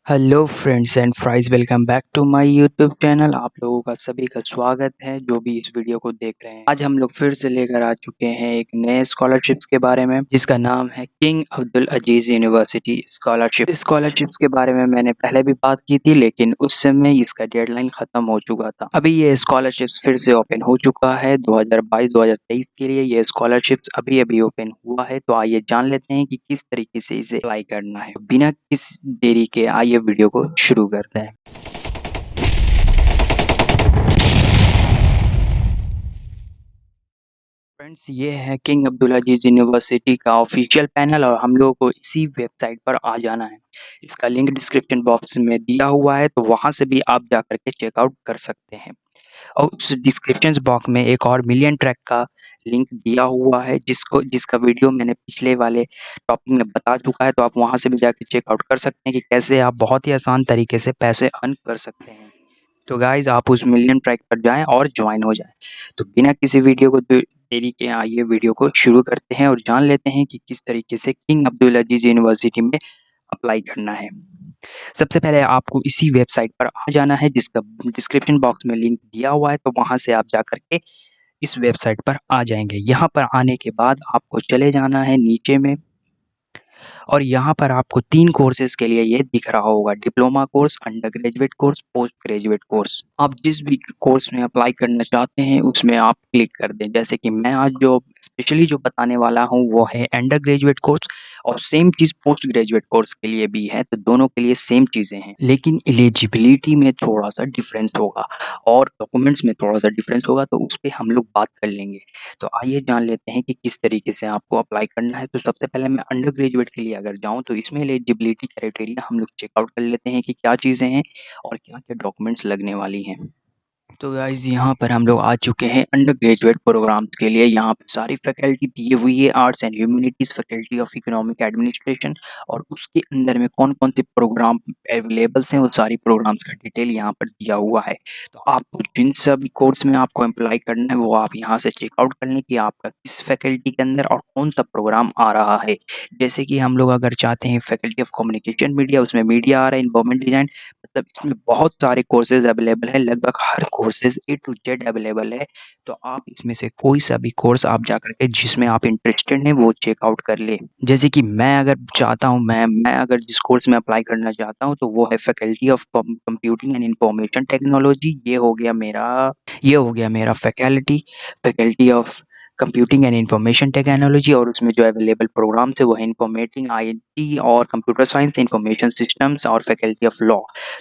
Hello friends and fries, welcome back to my YouTube channel. आप लोगों का सभी का स्वागत है जो भी इस वीडियो को देख रहे हैं। आज हम लोग फिर से लेकर आ चुके हैं एक नए स्कॉलरशिप्स के बारे में, जिसका नाम है किंग अब्दुल अजीज यूनिवर्सिटी स्कॉलरशिप। स्कॉलरशिप्स के बारे में मैंने पहले भी बात की थी, लेकिन उस समय इसका डेडलाइन खत्म हो चुका था। अभी ये स्कॉलरशिप्स फिर से ओपन हो चुका है 2022-2023 के लिए। ये स्कॉलरशिप्स अभी अभी ओपन हुआ है, तो आइए जान लेते हैं कि किस तरीके से इसे अप्लाई करना है। बिना किस देरी के आइए वीडियो को शुरू करते हैं। फ्रेंड्स, ये है किंग अब्दुल अजीज यूनिवर्सिटी का ऑफिशियल पैनल और हम लोगों को इसी वेबसाइट पर आ जाना है। इसका लिंक डिस्क्रिप्शन बॉक्स में दिया हुआ है, तो वहां से भी आप जा करके चेकआउट कर सकते हैं। और उस डिस्क्रिप्शन बॉक्स में एक और मिलियन ट्रैक का लिंक दिया हुआ है, जिसका वीडियो मैंने पिछले वाले टॉपिक में बता चुका है, तो आप वहां से भी जाकर चेकआउट कर सकते हैं कि कैसे आप बहुत ही आसान तरीके से पैसे अर्न कर सकते हैं। तो गाइज, आप उस मिलियन ट्रैक पर जाएं और ज्वाइन हो जाएं। तो बिना किसी वीडियो को देरी के आइए वीडियो को शुरू करते हैं और जान लेते हैं कि किस तरीके से किंग अब्दुल अजीज यूनिवर्सिटी में अप्लाई करना है। सबसे पहले आपको इसी वेबसाइट पर आ जाना है, जिसका डिस्क्रिप्शन बॉक्स में लिंक दिया हुआ है, तो वहां से आप जा करके इस वेबसाइट पर आ जाएंगे। यहाँ पर आने के बाद आपको चले जाना है नीचे में, और यहाँ पर आपको 3 कोर्सेज़ के लिए ये दिख रहा होगा: diploma course, under graduate course, post graduate course. आप जिस भी कोर्स में अप्लाई करना चाहते हैं उसमें आप क्लिक कर दें। जैसे कि मैं आज जो स्पेशली जो बताने वाला हूँ वो है अंडर ग्रेजुएट कोर्स, और सेम चीज़ पोस्ट ग्रेजुएट कोर्स के लिए भी है, तो दोनों के लिए सेम चीज़ें हैं, लेकिन एलिजिबिलिटी में थोड़ा-सा डिफरेंस होगा और डॉक्यूमेंट्स में थोड़ा-सा डिफरेंस होगा, तो उस पे हम लोग बात कर लेंगे। तो आइए जान लेते हैं कि किस तरीके से आपको अप्लाई करना है। तो सबसे पहले मैं अंडर ग्रेजुएट के लिए अगर जाऊँ, तो इसमें एलिजिबिलिटी क्राइटेरिया हम लोग चेकआउट कर लेते हैं कि क्या चीज़ें हैं और क्या-क्या डॉक्यूमेंट्स लगने वाली हैं। तो गाइज़, यहाँ पर हम लोग आ चुके हैं अंडर ग्रेजुएट प्रोग्राम्स के लिए। यहाँ पे सारी फैकल्टी दी हुई है: arts and humanities, faculty of economic administration, और उसके अंदर में कौन-कौन से प्रोग्राम अवेलेबल्स हैं, वो सारी प्रोग्राम्स का डिटेल यहाँ पर दिया हुआ है। तो आपको जिन सभी कोर्स में आपको अप्लाई करना है, वो आप यहाँ से चेकआउट कर लें कि आपका किस फैकल्टी के अंदर और कौन-सा प्रोग्राम आ रहा है। जैसे कि हम लोग अगर चाहते हैं फैकल्टी ऑफ कम्युनिकेशन मीडिया, उसमें मीडिया आ रहा है, एनवायरनमेंट डिज़ाइन, मतलब इसमें बहुत सारे कोर्सेज़ अवेलेबल हैं, लगभग हर courses A to Z available है। तो आप इसमें से कोई सा भी कोर्स आप जा कर के जिसमें आप इंटरेस्टेड हैं वो चेकआउट कर लें। जैसे कि मैं अगर चाहता हूँ, मैं अगर जिस कोर्स में अप्लाई करना चाहता हूँ, तो वो है faculty of computing and information technology. ये हो गया मेरा faculty of computing and information technology, और उसमें जो अवेलेबल प्रोग्राम्स है वो है इन्फॉर्मेटिंग आईटी और कंप्यूटर साइंस, इंफॉर्मेशन सिस्टम्स और फैकल्टी ऑफ लॉ।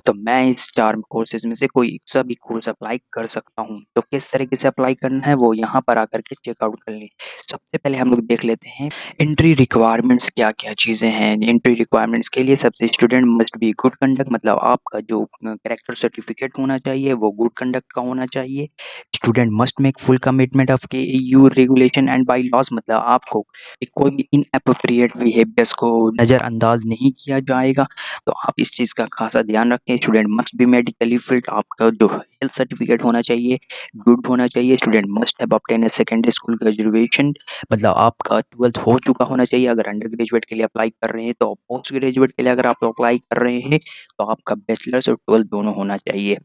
तो मैं इस 4 कोर्सेज़ में से कोई सा भी कोर्स अप्लाई कर सकता हूँ। तो किस तरीके से अप्लाई करना है वो यहाँ पर आकर के चेकआउट कर लें। सबसे पहले हम लोग देख लेते हैं एंट्री रिक्वायरमेंट्स क्या-क्या चीज़ें हैं। एंट्री रिक्वायरमेंट्स के लिए सबसे student must be good conduct, मतलब आपका जो कैरेक्टर सर्टिफिकेट होना चाहिए वो गुड कंडक्ट का होना चाहिए। Student must make full commitment of KU regulation and bylaws, मतलब आपको कोई भी इनएप्रोप्रिएट बिहेवियर्स को नज़रअंदाज नहीं किया जाएगा। तो आप इस चीज़ का खासा ध्यान रखें। Student must be medically fit, आपका जो हेल्थ सर्टिफिकेट होना चाहिए गुड होना चाहिए। Student must have obtain a secondary school graduation, मतलब आपका 12th हो चुका होना चाहिए अगर अंडर ग्रेजुएट के लिए अप्लाई कर रहे हैं। तो पोस्ट ग्रेजुएट के लिए अगर आप अप्लाई कर रहे हैं, तो आपका बैचलर्स और 12th दोनों होना चाहिए।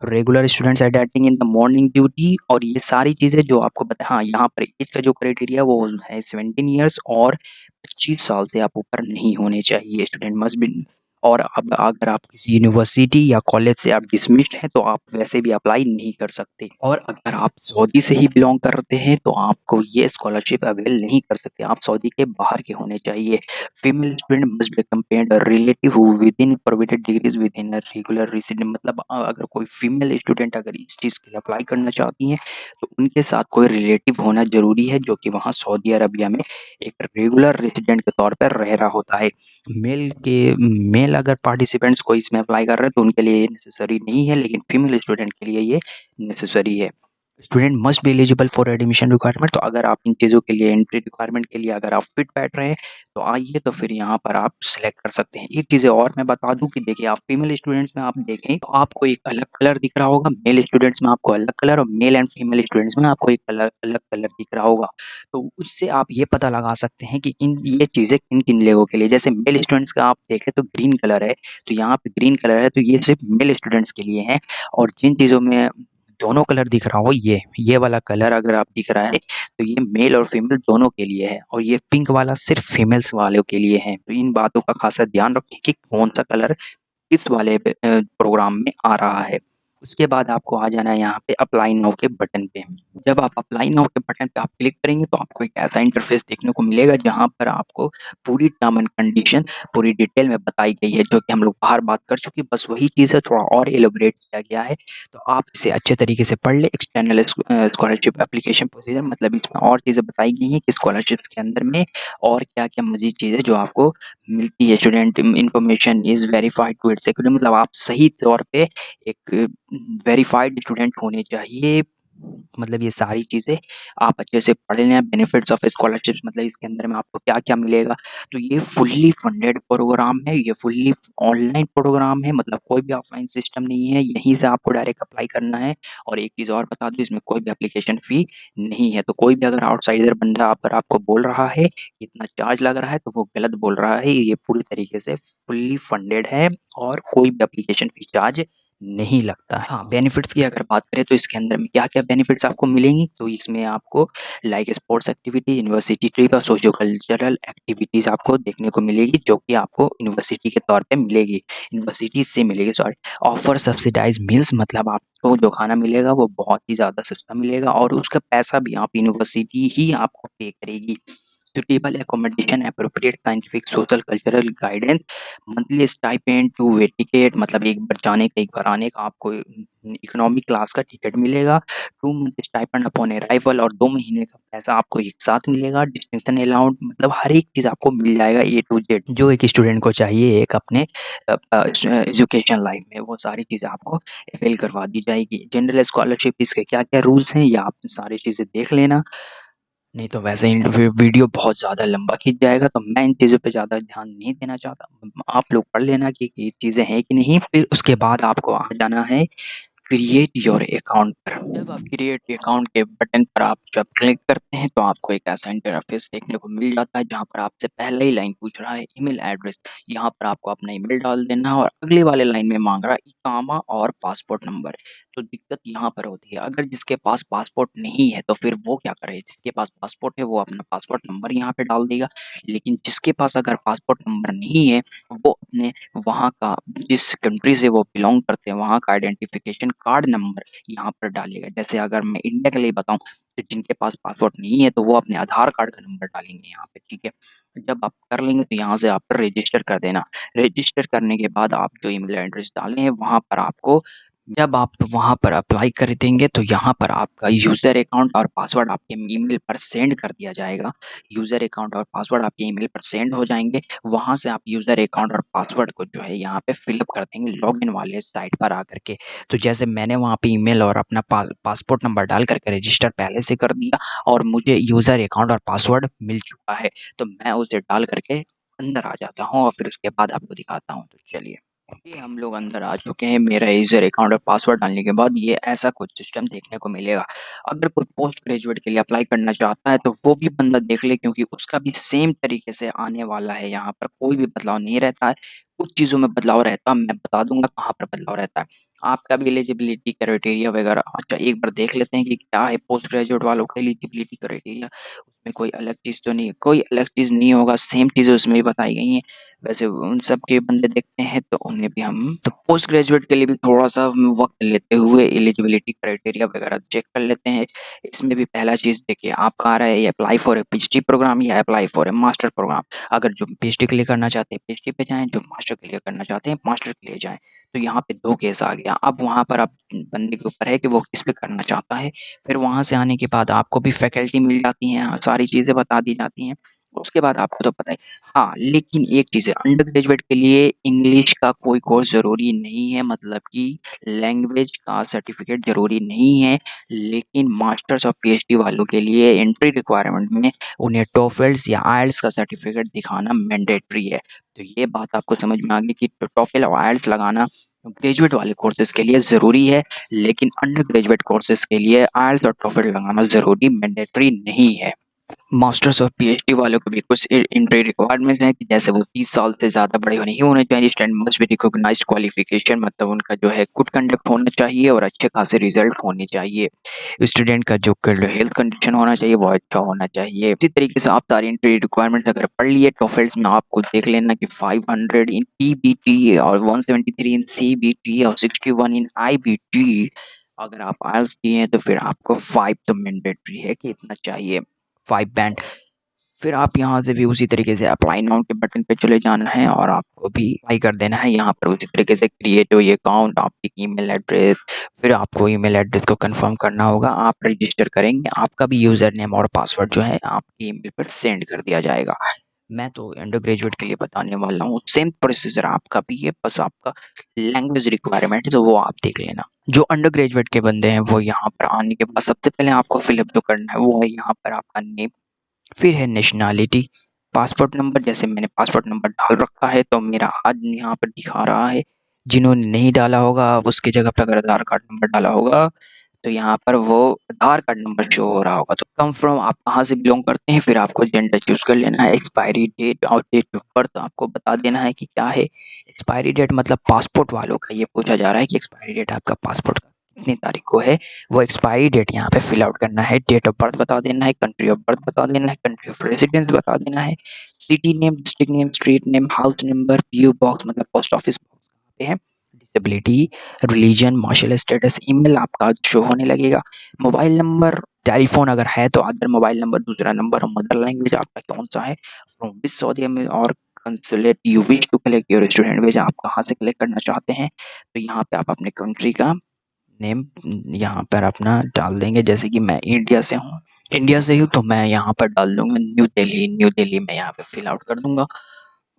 Regular students attending in the morning duty, और ये सारी चीज़ें जो आपको बता, हाँ, यहाँ पर एज का जो क्राइटेरिया वो है 17 ईयर्स, और 25 साल से आप ऊपर नहीं होने चाहिए। स्टूडेंट मस्ट बी, और अब अगर आप किसी यूनिवर्सिटी या कॉलेज से आप डिसमिस्ड हैं, तो आप वैसे भी अप्लाई नहीं कर सकते। और अगर आप सऊदी से ही बिलोंग करते हैं, तो आपको ये स्कॉलरशिप अवेल नहीं कर सकते। आप सऊदी के बाहर के होने चाहिए। Female student must be compared relative who with in provided degrees with in a regular resident, मतलब अगर कोई फीमेल स्टूडेंट अगर इस चीज़ के लिए अप्लाई करना चाहती हैं, तो उनके साथ कोई रिलेटिव होना ज़रूरी है, जो कि वहाँ सऊदी अरबिया में एक रेगुलर रेसिडेंट के तौर पर रह रहा होता है। मेल अगर पार्टिसिपेंट्स कोई इसमें अप्लाई कर रहे हैं, तो उनके लिए ये नेसेसरी नहीं है, लेकिन फीमेल स्टूडेंट के लिए ये नेसेसरी है। Student must be eligible for admission requirement. तो अगर आप इन चीज़ों के लिए एंट्री रिक्वायरमेट के लिए अगर आप फिट बैठ रहे हैं तो आइए, तो फिर यहाँ पर आप सिलेक्ट कर सकते हैं। एक चीज़ें और मैं बता दूं कि देखिए, आप फीमेल स्टूडेंट्स में आप देखें तो आपको एक अलग कलर दिख रहा होगा, मेल स्टूडेंट्स में आपको अलग कलर, और मेल एंड फीमेल स्टूडेंट्स में आपको एक अलग अलग कलर दिख रहा होगा। तो उससे आप ये पता लगा सकते हैं कि इन ये चीज़ें किन किन लोगों के लिए। जैसे मेल स्टूडेंट्स का आप देखें तो ग्रीन कलर है, तो यहाँ पे ग्रीन कलर है तो ये सिर्फ मेल स्टूडेंट्स के लिए है। और जिन चीज़ों में दोनों कलर दिख रहा हो, ये वाला कलर अगर आप दिख रहा है तो ये मेल और फीमेल दोनों के लिए है, और ये पिंक वाला सिर्फ फीमेल्स वालों के लिए है। तो इन बातों का खासा ध्यान रखें कि कौन सा कलर किस वाले प्रोग्राम में आ रहा है। उसके बाद आपको आ जाना है यहाँ पे अप्लाई नाउ के बटन पे। जब आप अप्लाई नाउ के बटन पे आप क्लिक करेंगे तो आपको एक ऐसा इंटरफेस देखने को मिलेगा जहाँ पर आपको पूरी टर्म एंड कंडीशन पूरी डिटेल में बताई गई है, जो कि हम लोग बाहर बात कर चुके हैं। बस वही चीज़ है, थोड़ा और एलोबरेट किया गया है। तो आप इसे अच्छे तरीके से पढ़ ले। एक्सटर्नल स्कॉलरशिप एप्लीकेशन प्रोसीजर, मतलब इसमें और चीज़ें बताई गई हैं कि स्कॉलरशिप्स के अंदर में और क्या-क्या मज़ीद चीज़ें जो आपको मिलती है। Student information is verified to its security, मतलब आप सही तौर पे एक वेरिफाइड स्टूडेंट होने चाहिए। मतलब ये सारी चीज़ें आप अच्छे से पढ़ लें। बेनिफिट्स ऑफ स्कॉलरशिप्स, मतलब इसके अंदर में आपको क्या-क्या मिलेगा। तो ये फुल्ली फंडेड प्रोग्राम है, ये फुल्ली ऑनलाइन प्रोग्राम है, मतलब कोई भी ऑफलाइन सिस्टम नहीं है। यहीं से आपको डायरेक्ट अप्लाई करना है। और एक चीज़ और बता दूँ, इसमें कोई भी एप्लीकेशन फ़ी नहीं है। तो कोई भी अगर आउटसाइडर बंदा अगर आपको बोल रहा है कि इतना चार्ज लग रहा है, तो वो गलत बोल रहा है। ये पूरी तरीके से फुल्ली फंडेड है और कोई भी एप्लीकेशन फ़ी चार्ज नहीं लगता है। हाँ, बेनिफिट्स की अगर बात करें तो इसके अंदर में क्या-क्या बेनिफिट्स आपको मिलेंगी, तो इसमें आपको like sports activity, university trip और सोशियो कल्चरल एक्टिविटीज़ आपको देखने को मिलेगी, जो कि आपको यूनिवर्सिटी के तौर पे मिलेगी, यूनिवर्सिटी से मिलेगी, सॉरी। ऑफर सब्सिडाइज़ मील्स, मतलब आपको जो खाना मिलेगा वो बहुत ही ज़्यादा सस्ता मिलेगा और उसका पैसा भी आप यूनिवर्सिटी ही आपको पे करेगी। Suitable accommodation, appropriate scientific, social, cultural guidance, monthly stipend two way ticket, मतलब एक बार जाने का एक बार आने का आपको इकोनॉमी क्लास का टिकट मिलेगा। 2 मंथ स्टाइपेंड अपॉन अराइवल, और 2 महीने का पैसा आपको एक साथ मिलेगा। डिस्टिंक्शन अलाउंस, मतलब हर एक चीज़ आपको मिल जाएगा ए टू जेड, जो एक स्टूडेंट को चाहिए एक अपने एजुकेशन लाइफ में, वो सारी चीज़ें आपको अवेल करवा दी जाएगी। जनरल स्कॉलरशिप, इसके क्या-क्या रूल्स हैं ये आप सारी चीज़ें देख लेना। नहीं तो वैसे ही वीडियो बहुत ज़्यादा लंबा खींच जाएगा, तो मैं इन चीज़ों पे ज़्यादा ध्यान नहीं देना चाहता। आप लोग पढ़ लेना कि ये चीज़ें हैं कि नहीं। फिर उसके बाद आपको आ जाना है क्रिएट योर अकाउंट पर। जब आप क्रिएट अकाउंट के बटन पर आप जब क्लिक करते हैं तो आपको एक ऐसा इंटरफेस देखने को मिल जाता है जहाँ पर आपसे पहले ही लाइन पूछ रहा है ईमेल एड्रेस। यहाँ पर आपको अपना ईमेल डाल देना है और अगले वाले लाइन में मांग रहा है इकामा और पासपोर्ट नंबर। तो दिक्कत यहाँ पर होती है, अगर जिसके पास पासपोर्ट नहीं है तो फिर वो क्या करे। जिसके पास पासपोर्ट है वो अपना पासपोर्ट नंबर यहाँ पे डाल देगा, लेकिन जिसके पास अगर पासपोर्ट नंबर नहीं है वो अपने वहाँ का, जिस कंट्री से वो बिलोंग करते हैं वहाँ का आइडेंटिफिकेशन कार्ड नंबर यहाँ पर डालेगा। जैसे अगर मैं इंडिया के लिए बताऊँ तो जिनके पास पासपोर्ट नहीं है तो वो अपने आधार कार्ड का नंबर डालेंगे यहाँ पे, ठीक है। जब आप कर लेंगे तो यहाँ से आप रजिस्टर कर देना। रजिस्टर करने के बाद आप जो ईमेल एड्रेस डाले हैं वहाँ पर आपको, जब आप वहाँ पर अप्लाई कर देंगे तो यहाँ पर आपका यूज़र अकाउंट और पासवर्ड आपके ईमेल पर सेंड कर दिया जाएगा। यूज़र अकाउंट और पासवर्ड आपके ईमेल पर सेंड हो जाएँगे। वहाँ से आप यूज़र अकाउंट और पासवर्ड को जो है यहाँ पे फ़िलअप कर देंगे लॉगिन वाले साइट पर आकर के। तो जैसे मैंने वहाँ पे ईमेल और अपना पासपोर्ट नंबर डाल कर के रजिस्टर पहले से कर दिया और मुझे यूज़र अकाउंट और पासवर्ड मिल चुका है, तो मैं उसे डाल कर के अंदर आ जाता हूँ और फिर उसके बाद आपको दिखाता हूँ। तो चलिए। ये हम लोग अंदर आ चुके हैं। मेरा यूज़र अकाउंट और पासवर्ड डालने के बाद ये ऐसा कुछ सिस्टम देखने को मिलेगा। अगर कोई पोस्ट ग्रेजुएट के लिए अप्लाई करना चाहता है तो वो भी बंदा देख ले, क्योंकि उसका भी सेम तरीके से आने वाला है। यहाँ पर कोई भी बदलाव नहीं रहता है। कुछ चीज़ों में बदलाव रहता है, मैं बता दूँगा कहाँ पर बदलाव रहता है। आपका भी एलिजिबिलिटी क्राइटेरिया वगैरह अच्छा एक बार देख लेते हैं कि क्या है पोस्ट ग्रेजुएट वालों का एलिजिबिलिटी क्राइटेरिया। उसमें कोई अलग चीज़ तो नहीं, कोई अलग चीज़ नहीं होगा, सेम चीज़ें उसमें भी बताई गई हैं। वैसे उन सब के बंदे देखते हैं तो उन्हें भी हम तो पोस्ट ग्रेजुएट के लिए भी थोड़ा-सा वक़्त लेते हुए एलिजिबिलिटी क्राइटेरिया वगैरह चेक कर लेते हैं। इसमें भी पहला चीज़ देखिए आपका आ रहा है, ये apply for a PhD program या apply for a master program. अगर जो पीएचडी के लिए करना चाहते हैं पीएचडी पे जाएँ, जो मास्टर के लिए करना चाहते हैं मास्टर के लिए जाएँ। तो यहाँ पे 2 केस आ गया। अब वहाँ पर आप बंदे के ऊपर है कि वो किस पे करना चाहता है। फिर वहाँ से आने के बाद आपको भी फैकल्टी मिल जाती हैं, सारी चीज़ें बता दी जाती हैं। उसके बाद आपको तो पता है। हाँ, लेकिन एक चीज़ है, अंडर ग्रेजुएट के लिए इंग्लिश का कोई कोर्स ज़रूरी नहीं है, मतलब कि लैंग्वेज का सर्टिफ़िकेट ज़रूरी नहीं है, लेकिन मास्टर्स और पीएचडी वालों के लिए एंट्री रिक्वायरमेंट में उन्हें टोफेल्स या आइल्स का सर्टिफ़िकेट दिखाना मैंडेटरी है। तो ये बात आपको समझ में आ गई कि टोफेल और आइल्स लगाना ग्रेजुएट वाले कोर्सेज़ के लिए ज़रूरी है, लेकिन अंडर ग्रेजुएट कोर्सेज़ के लिए आइल्स और टोफेल लगाना ज़रूरी मैंडेटरी नहीं है। मास्टर्स और पीएचडी वालों को भी कुछ एंट्री रिक्वायरमेंट्स हैं कि जैसे वो 30 साल से ज़्यादा बड़े नहीं होने चाहिए, stand must be recognised qualification, मतलब उनका जो है गुड कंडक्ट होना चाहिए और अच्छे खासे रिजल्ट होने चाहिए। स्टूडेंट का जो हेल्थ कंडीशन होना चाहिए वो अच्छा होना चाहिए। इसी तरीके से आप सारी एंट्री रिक्वायरमेंट्स अगर पढ़ लिए टॉफेल्स में, आपको देख लेना कि 500 इन ईबीटी और 173 इन सीबीटी और 61 इन आईबीटी। अगर आप आइल्स किए हैं तो फिर आपको 5 तो मैंडेटरी है कि इतना चाहिए, 5 बैंड। फिर आप यहाँ से भी उसी तरीके से अप्लाई नाउ के बटन पे चले जाना है और आपको भी अप्लाई कर देना है। यहाँ पर उसी तरीके से क्रिएट ये अकाउंट, आपकी ईमेल एड्रेस, फिर आपको ईमेल एड्रेस को कंफर्म करना होगा। आप रजिस्टर करेंगे, आपका भी यूज़र नेम और पासवर्ड जो है आपकी ईमेल पर सेंड कर दिया जाएगा। मैं तो अंडर ग्रेजुएट के लिए बताने वाला हूँ, सेम प्रोसीजर आपका भी है, बस आपका लैंग्वेज रिक्वायरमेंट है तो वो आप देख लेना। जो अंडर ग्रेजुएट के बंदे हैं वो यहाँ पर आने के बाद सबसे पहले आपको फिलअप जो करना है वो है यहाँ पर आपका नेम, फिर है नेशनैलिटी, पासपोर्ट नंबर। जैसे मैंने पासपोर्ट नंबर डाल रखा है तो मेरा आज यहाँ पर दिखा रहा है। जिन्होंने नहीं डाला होगा उसकी जगह पे अगर आधार कार्ड नंबर डाला होगा तो यहाँ पर वो आधार कार्ड नंबर शो हो रहा होगा। तो कंफर्म आप कहाँ से बिलोंग करते हैं, फिर आपको जेंडर चूज कर लेना है। एक्सपायरी डेट और डेट ऑफ बर्थ आपको बता देना है कि क्या है। एक्सपायरी डेट मतलब पासपोर्ट वालों का ये पूछा जा रहा है कि एक्सपायरी डेट आपका पासपोर्ट का कितनी तारीख को है, वो एक्सपायरी डेट यहाँ पे फिल आउट करना है। डेट ऑफ बर्थ बता देना है, कंट्री ऑफ बर्थ बता देना है, कंट्री ऑफ रेसिडेंस बता देना है, city name, district name, street name, house number, PO box मतलब पोस्ट ऑफिस बॉक्स कहाँ पे है, disability, religion, marshal status, email आपका शो होने लगेगा, मोबाइल नंबर, टेलीफोन अगर है तो अदर मोबाइल नंबर, दूसरा नंबर, और मदर लैंग्वेज आपका कौन सा है, फ्रॉम विच सऊदी में, और consulate you wish to collect your student visa आप कहाँ से कलेक्ट करना चाहते हैं। तो यहाँ पे आप अपने कंट्री का नेम यहाँ पर अपना डाल देंगे। जैसे कि मैं इंडिया से हूँ, इंडिया से हूँ तो मैं यहाँ पर डाल दूंगा न्यू दिल्ली, न्यू दिल्ली में यहाँ पे फिल आउट कर दूंगा।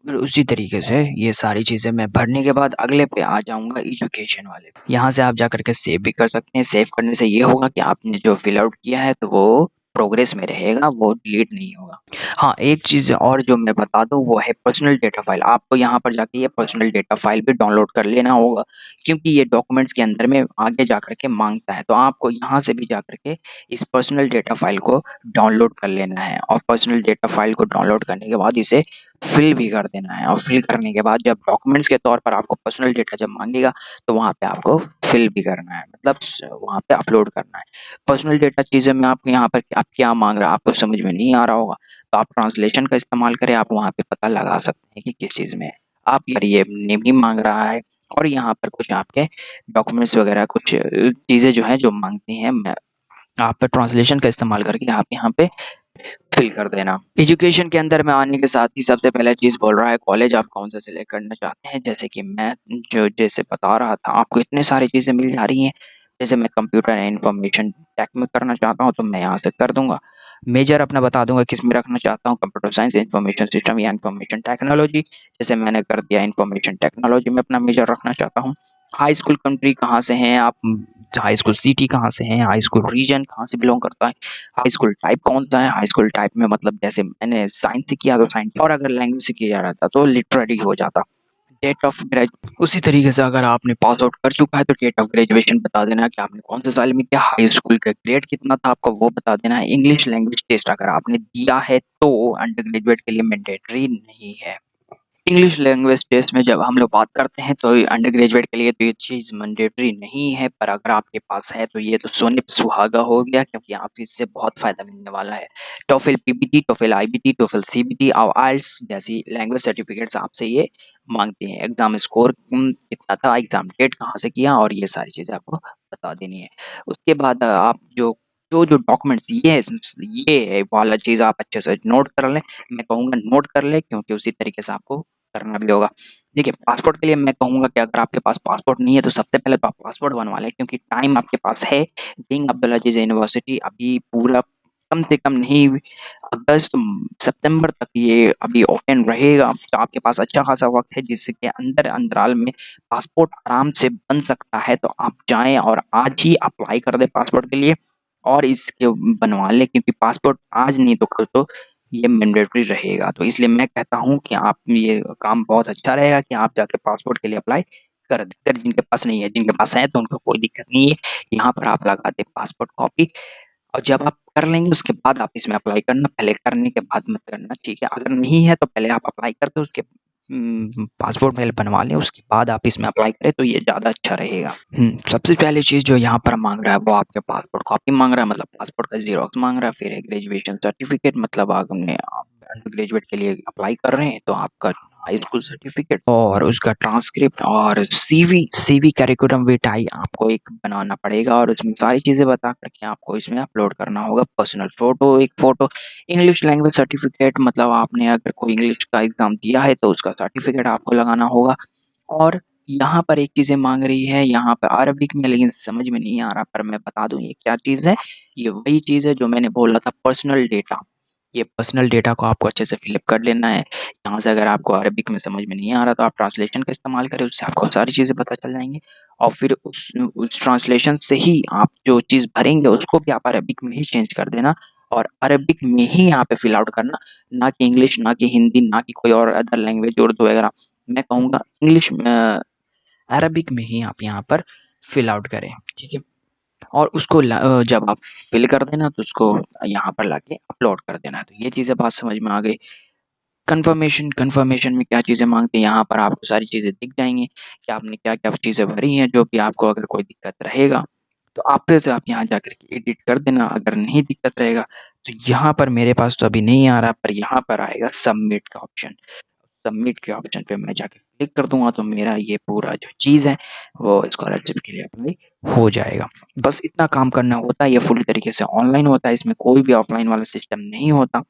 फिर उसी तरीके से ये सारी चीज़ें मैं भरने के बाद अगले पे आ जाऊंगा एजुकेशन वाले पे। यहाँ से आप जा करके सेव भी कर सकते हैं। सेव करने से ये होगा कि आपने जो फिल आउट किया है तो वो प्रोग्रेस में रहेगा, वो डिलीट नहीं होगा। हाँ, एक चीज़ और जो मैं बता दूँ वो है पर्सनल डेटा फाइल। आपको यहाँ पर जाके ये पर्सनल डेटा फाइल भी डाउनलोड कर लेना होगा, क्योंकि ये डॉक्यूमेंट्स के अंदर में आगे जा करके मांगता है। तो आपको यहाँ से भी जा करके इस पर्सनल डेटा फाइल को डाउनलोड कर लेना है, और पर्सनल डेटा फाइल को डाउनलोड करने के बाद इसे फिल भी कर देना है। और फिल करने के बाद जब डॉक्यूमेंट्स के तौर पर आपको पर्सनल डेटा जब मांगेगा तो वहाँ पे आपको फिल भी करना है, मतलब वहाँ पे अपलोड करना है। पर्सनल डेटा चीज़ें में आप यहाँ पर आप क्या मांग रहा है आपको समझ में नहीं आ रहा होगा तो आप ट्रांसलेशन का इस्तेमाल करें, आप वहाँ पे पता लगा सकते हैं कि किस चीज़ में है। आप यार ये नेम ही मांग रहा है, और यहाँ पर कुछ आपके डॉक्यूमेंट्स वगैरह कुछ चीज़ें जो हैं जो मांगती हैं, मैं आप ट्रांसलेशन का इस्तेमाल करके आप यहाँ पे फिल कर देना। एजुकेशन के अंदर में आने के साथ ही सबसे पहले चीज़ बोल रहा है कॉलेज आप कौन सा सिलेक्ट करना चाहते हैं। जैसे कि मैं जो जैसे बता रहा था आपको इतने सारी चीज़ें मिल जा रही हैं। जैसे मैं कंप्यूटर एंड इंफॉर्मेशन टेक में करना चाहता हूँ तो मैं यहाँ से कर दूंगा। मेजर अपना बता दूंगा किस में रखना चाहता हूँ, कंप्यूटर साइंस, इंफॉर्मेशन सिस्टम या इंफॉर्मेशन टेक्नोलॉजी। जैसे मैंने कर दिया इंफॉर्मेशन टेक्नोलॉजी में अपना मेजर रखना चाहता हूँ। हाई स्कूल कंट्री कहाँ से हैं आप, हाई स्कूल सिटी कहाँ से हैं, हाई स्कूल रीजन कहाँ से बिलोंग करता है, हाई स्कूल टाइप कौन सा है। हाई स्कूल टाइप में मतलब जैसे मैंने साइंस से किया तो साइंस, और अगर लैंग्वेज से किया रहता तो लिटरेरी हो जाता। डेट ऑफ ग्रेजुएशन उसी तरीके से अगर आपने पास आउट कर चुका है तो डेट ऑफ ग्रेजुएशन बता देना है कि आपने कौन से साल में किया, हाई स्कूल का ग्रेड कितना था आपका वो बता देना है। इंग्लिश लैंग्वेज टेस्ट अगर आपने दिया है तो अंडर ग्रेजुएट के लिए मैंडेटरी नहीं है। इंग्लिश लैंग्वेज टेस्ट में जब हम लोग बात करते हैं तो अंडर ग्रेजुएट के लिए तो ये चीज़ मैंडेटरी नहीं है, पर अगर आपके पास है तो ये तो सोने पे सुहागा हो गया, क्योंकि आपको इससे बहुत फ़ायदा मिलने वाला है। TOEFL PBT, TOEFL IBT, TOEFL CBT और आइल्स जैसी लैंग्वेज सर्टिफिकेट्स आपसे ये मांगते हैं। एग्जाम स्कोर कितना था, एग्जाम डेट कहाँ से किया, और ये सारी चीज़ें आपको बता देनी है। उसके बाद आप जो जो जो डॉक्यूमेंट्स ये वाला चीज़ आप अच्छे से नोट कर लें। मैं कहूँगा नोट कर लें, क्योंकि उसी तरीके से आपको करना भी होगा। देखिए, पासपोर्ट के लिए मैं कहूँगा कि अगर आपके पास पासपोर्ट नहीं है तो सबसे पहले तो आप पासपोर्ट बनवा लें, क्योंकि टाइम आपके पास है। किंग अब्दुल अजीज़ यूनिवर्सिटी अभी पूरा कम से कम नहीं अगस्त सितंबर तक ये अभी ओपन रहेगा। तो आपके पास अच्छा खासा वक्त है जिसके अंदर अंतराल में पासपोर्ट आराम से बन सकता है। तो आप जाएं और आज ही अप्लाई कर दें पासपोर्ट के लिए और इसके बनवा लें, क्योंकि पासपोर्ट आज नहीं तो कल तो ये मैंडेटरी रहेगा। तो इसलिए मैं कहता हूँ कि आप ये काम बहुत अच्छा रहेगा कि आप जाके पासपोर्ट के लिए अप्लाई कर दें। अगर जिनके पास नहीं है, जिनके पास है तो उनको कोई दिक्कत नहीं है, यहाँ पर आप लगा दें पासपोर्ट कॉपी। और जब आप कर लेंगे उसके बाद आप इसमें अप्लाई करना, पहले करने के बाद मत करना, ठीक है। अगर नहीं है तो पहले आप अप्लाई करके उसके पासपोर्ट पहले बनवा लें, उसके बाद आप इसमें अप्लाई करें तो ये ज़्यादा अच्छा रहेगा। सबसे पहली चीज़ जो यहाँ पर मांग रहा है वो आपके पासपोर्ट कॉपी मांग रहा है, मतलब पासपोर्ट का जीरोक्स मांग रहा है। फिर ग्रेजुएशन सर्टिफिकेट, मतलब आपने अंडर ग्रेजुएट के लिए अप्लाई कर रहे हैं तो आपका हाई स्कूल सर्टिफिकेट और उसका ट्रांसक्रिप्ट और सीवी कैरिकुलम विटाई आपको एक बनाना पड़ेगा और उसमें सारी चीज़ें बता करके आपको इसमें अपलोड करना होगा। पर्सनल फोटो, एक फोटो, इंग्लिश लैंग्वेज सर्टिफिकेट, मतलब आपने अगर कोई इंग्लिश का एग्जाम दिया है तो उसका सर्टिफिकेट आपको लगाना होगा। और यहाँ पर एक चीज़ें मांग रही है यहाँ पर अरबिक में, लेकिन समझ में नहीं आ रहा, पर मैं बता दूं ये क्या चीज़ है। ये वही चीज़ है जो मैंने बोला था, पर्सनल डेटा। ये पर्सनल डेटा को आपको अच्छे से फिलअप कर लेना है। यहाँ से अगर आपको अरबिक में समझ में नहीं आ रहा तो आप ट्रांसलेशन का इस्तेमाल करें, उससे आपको सारी चीज़ें पता चल जाएंगी। और फिर उस ट्रांसलेशन से ही आप जो चीज़ भरेंगे उसको भी आप अरबिक में ही चेंज कर देना और अरबिक में ही यहाँ पे फिल आउट करना, ना कि इंग्लिश, ना कि हिंदी, ना कि कोई और अदर लैंग्वेज, उर्दू वगैरह। मैं कहूँगा इंग्लिश में, अरबिक में ही आप यहाँ पर फिल आउट करें, ठीक है। और उसको जब आप फिल कर देना तो उसको यहाँ पर लाके अपलोड कर देना। तो ये चीज़ें बात समझ में आ गई। कन्फर्मेशन में क्या चीज़ें मांगते हैं, यहाँ पर आपको सारी चीज़ें दिख जाएंगी कि आपने क्या क्या चीज़ें भरी हैं, जो कि आपको अगर कोई दिक्कत रहेगा तो आप फिर से आप यहाँ जाकर के एडिट कर देना। अगर नहीं दिक्कत रहेगा तो यहाँ पर मेरे पास तो अभी नहीं आ रहा, पर यहाँ पर आएगा सबमिट का ऑप्शन। सबमिट के ऑप्शन पे मैं जाके क्लिक कर दूंगा तो मेरा ये पूरा जो चीज़ है वो स्कॉलरशिप के लिए अप्लाई हो जाएगा। बस इतना काम करना होता है। ये फुल तरीके से ऑनलाइन होता है, इसमें कोई भी ऑफलाइन वाला सिस्टम नहीं होता।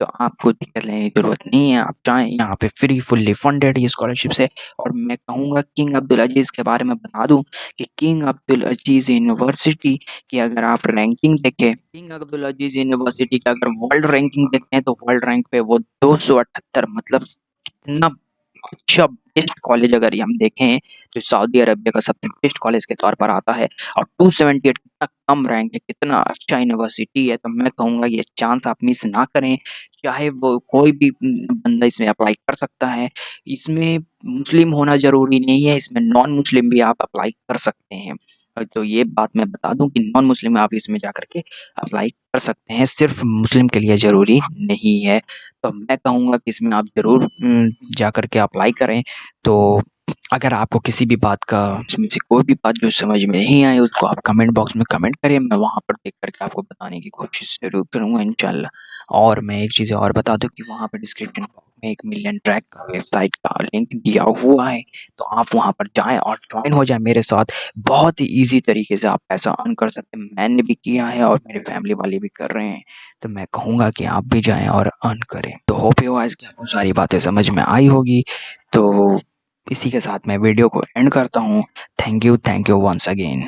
तो आपको दिक्कत लेने की ज़रूरत नहीं है, आप चाहें यहाँ पे फ्री फुल्ली फंडेड ये स्कॉलरशिप से। और मैं कहूँगा किंग अब्दुल अजीज़ के बारे में बता दूँ कि किंग अब्दुल अजीज़ यूनिवर्सिटी की अगर आप रैंकिंग देखें, किंग अब्दुल अजीज़ यूनिवर्सिटी की अगर वर्ल्ड रैंकिंग देखें तो वर्ल्ड रैंक पे वो 278, मतलब कितना अच्छा बेस्ट कॉलेज अगर ये हम देखें तो सऊदी अरबिया का सबसे बेस्ट कॉलेज के तौर पर आता है। और 278 कितना कम रैंक है, कितना अच्छा यूनिवर्सिटी है। तो मैं कहूँगा ये चांस आप मिस ना करें। चाहे वो कोई भी बंदा इसमें अप्लाई कर सकता है। इसमें मुस्लिम होना ज़रूरी नहीं है, इसमें नॉन मुस्लिम भी आप अप्लाई कर सकते हैं। तो ये बात मैं बता दूँ कि नॉन मुस्लिम आप इसमें जाकर के अप्लाई कर सकते हैं, सिर्फ़ मुस्लिम के लिए ज़रूरी नहीं है। तो मैं कहूँगा कि इसमें आप ज़रूर जाकर के अप्लाई करें। तो अगर आपको किसी भी बात का, इसमें से कोई भी बात जो समझ में नहीं आई उसको आप कमेंट बॉक्स में कमेंट करें, मैं वहाँ पर देख कर के आपको बताने की कोशिश ज़रूर करूँगा इंशाल्लाह। और मैं एक चीज़ और बता दूँ कि वहाँ पे डिस्क्रिप्शन बॉक्स में एक मिलियन ट्रैक का वेबसाइट का लिंक दिया हुआ है, तो आप वहाँ पर जाएँ और जॉइन हो जाएँ मेरे साथ। बहुत ही ईज़ी तरीके से आप पैसा अर्न कर सकते हैं। मैंने भी किया है और मेरे फैमिली वाले भी कर रहे हैं। तो मैं कहूँगा कि आप भी जाएँ और अर्न करें। तो होप यू गाइस कि आपको सारी बातें समझ में आई होगी। तो इसी के साथ मैं वीडियो को एंड करता हूँ। Thank you once again.